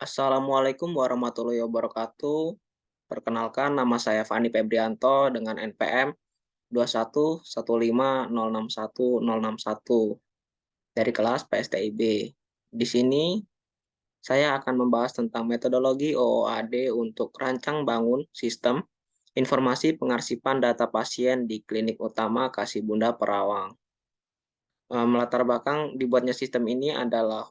Assalamualaikum warahmatullahi wabarakatuh. Perkenalkan, nama saya Fani Febrianto dengan NPM 2115161061 dari kelas PSTIB. Di sini saya akan membahas tentang metodologi OOAD untuk rancang bangun sistem informasi pengarsipan data pasien di Klinik Utama Kasih Bunda Perawang. Melatar belakang dibuatnya sistem ini adalah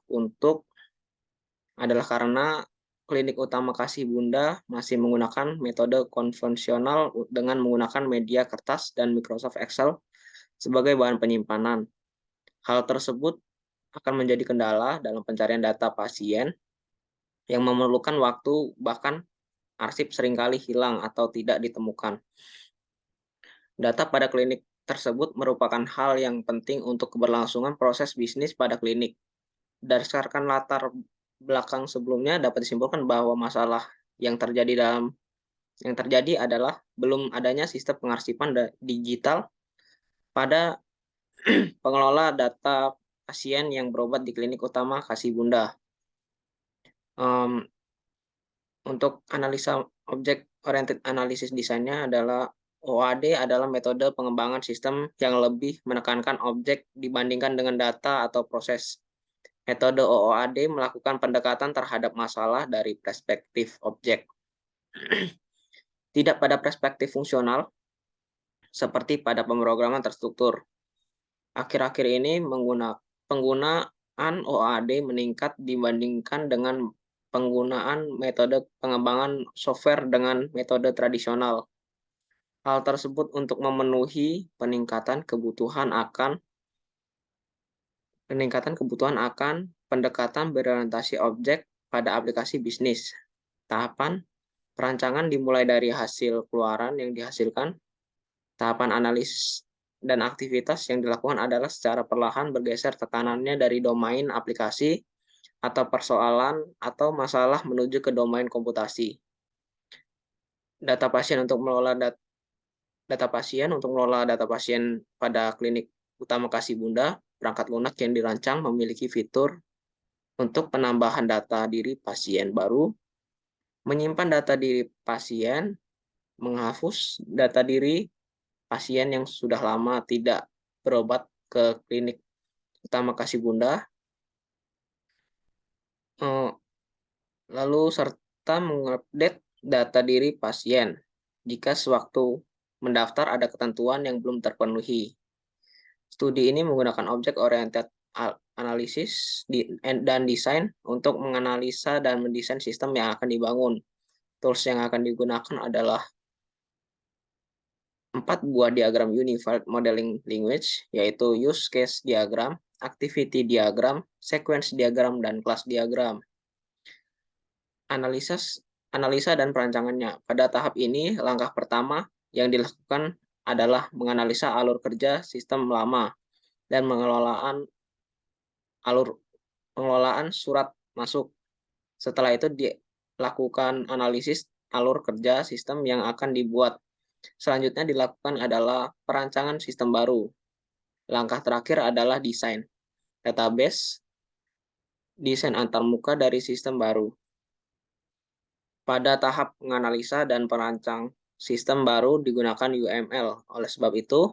karena Klinik Utama Kasih Bunda masih menggunakan metode konvensional dengan menggunakan media kertas dan Microsoft Excel sebagai bahan penyimpanan. Hal tersebut akan menjadi kendala dalam pencarian data pasien yang memerlukan waktu, bahkan arsip seringkali hilang atau tidak ditemukan. Data pada klinik tersebut merupakan hal yang penting untuk keberlangsungan proses bisnis pada klinik. Berdasarkan latar belakang sebelumnya dapat disimpulkan bahwa masalah yang terjadi adalah belum adanya sistem pengarsipan digital pada pengelola data pasien yang berobat di Klinik Utama Kasih Bunda. Untuk analisa objek oriented analysis desainnya adalah OAD adalah metode pengembangan sistem yang lebih menekankan objek dibandingkan dengan data atau proses. Metode OOAD melakukan pendekatan terhadap masalah dari perspektif objek, tidak pada perspektif fungsional seperti pada pemrograman terstruktur. Akhir-akhir ini penggunaan OAD meningkat dibandingkan dengan penggunaan metode pengembangan software dengan metode tradisional. Hal tersebut untuk memenuhi peningkatan kebutuhan akan pendekatan berorientasi objek pada aplikasi bisnis. Tahapan perancangan dimulai dari hasil keluaran yang dihasilkan. Tahapan analis dan aktivitas yang dilakukan adalah secara perlahan bergeser tekanannya dari domain aplikasi atau persoalan atau masalah menuju ke domain komputasi. Data pasien untuk mengelola data pasien pada Klinik Utama Kasih Bunda, perangkat lunak yang dirancang memiliki fitur untuk penambahan data diri pasien baru, menyimpan data diri pasien, menghapus data diri pasien yang sudah lama tidak berobat ke Klinik Utama Kasih Bunda, lalu serta mengupdate data diri pasien jika sewaktu mendaftar ada ketentuan yang belum terpenuhi. Studi ini menggunakan objek oriented analisis dan desain untuk menganalisa dan mendesain sistem yang akan dibangun. Tools yang akan digunakan adalah 4 buah diagram Unified Modeling Language, yaitu Use Case Diagram, Activity Diagram, Sequence Diagram, dan Class Diagram. Analisa dan perancangannya. Pada tahap ini, langkah pertama yang dilakukan adalah menganalisa alur kerja sistem lama dan pengelolaan surat masuk. Setelah itu dilakukan analisis alur kerja sistem yang akan dibuat. Selanjutnya dilakukan adalah perancangan sistem baru. Langkah terakhir adalah desain database, desain antarmuka dari sistem baru. Pada tahap menganalisa dan perancang sistem baru digunakan UML. Oleh sebab itu,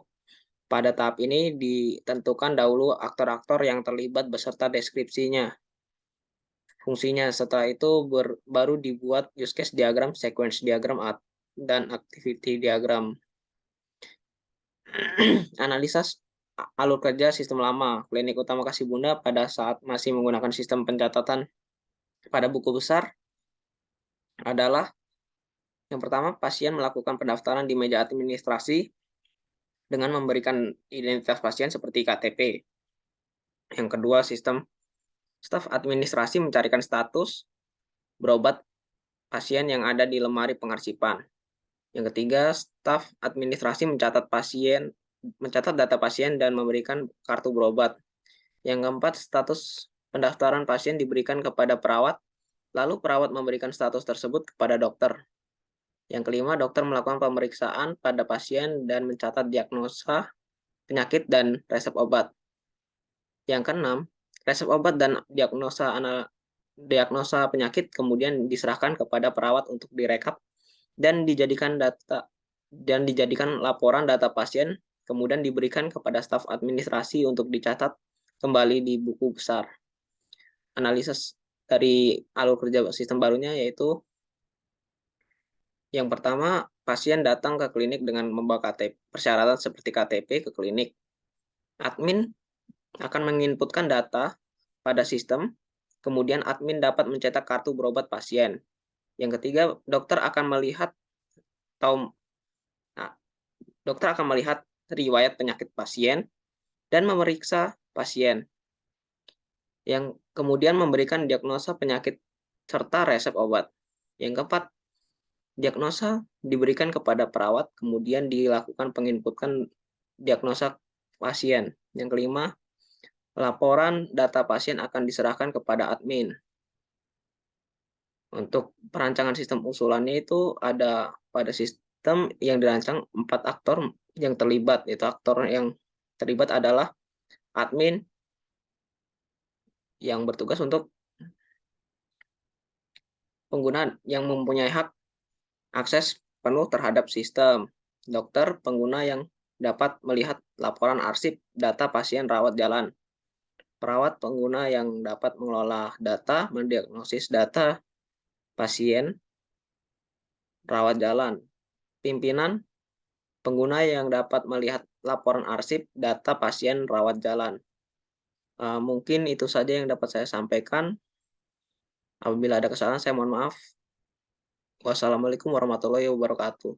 pada tahap ini ditentukan dahulu aktor-aktor yang terlibat beserta deskripsinya, fungsinya. Setelah itu baru dibuat use case diagram, sequence diagram, dan activity diagram. Analisa alur kerja sistem lama Klinik Utama Kasih Bunda pada saat masih menggunakan sistem pencatatan pada buku besar adalah yang pertama, pasien melakukan pendaftaran di meja administrasi dengan memberikan identitas pasien seperti KTP. Yang kedua, sistem staf administrasi mencarikan status berobat pasien yang ada di lemari pengarsipan. Yang ketiga, staf administrasi mencatat data pasien dan memberikan kartu berobat. Yang keempat, status pendaftaran pasien diberikan kepada perawat, lalu perawat memberikan status tersebut kepada dokter. Yang kelima, dokter melakukan pemeriksaan pada pasien dan mencatat diagnosa penyakit dan resep obat. Yang keenam, resep obat dan diagnosa diagnosa penyakit, kemudian diserahkan kepada perawat untuk direkap dan dijadikan laporan data pasien, kemudian diberikan kepada staf administrasi untuk dicatat kembali di buku besar. Analisis dari alur kerja sistem barunya yaitu yang pertama, pasien datang ke klinik dengan membawa KTP, persyaratan seperti KTP ke klinik. Admin akan menginputkan data pada sistem, kemudian admin dapat mencetak kartu berobat pasien. Yang ketiga, tahu nah, dokter akan melihat riwayat penyakit pasien dan memeriksa pasien, yang kemudian memberikan diagnosa penyakit serta resep obat. Yang keempat, diagnosa diberikan kepada perawat, kemudian dilakukan penginputan diagnosa pasien. Yang kelima, laporan data pasien akan diserahkan kepada admin. Untuk perancangan sistem usulannya itu ada pada sistem yang dirancang 4 aktor yang terlibat. Itu aktor yang terlibat adalah admin yang bertugas untuk pengguna yang mempunyai hak akses penuh terhadap sistem. Dokter, pengguna yang dapat melihat laporan arsip data pasien rawat jalan. Perawat, pengguna yang dapat mengelola data, mendiagnosis data pasien rawat jalan. Pimpinan, pengguna yang dapat melihat laporan arsip data pasien rawat jalan. Mungkin itu saja yang dapat saya sampaikan. Apabila ada kesalahan, saya mohon maaf. Wassalamualaikum warahmatullahi wabarakatuh.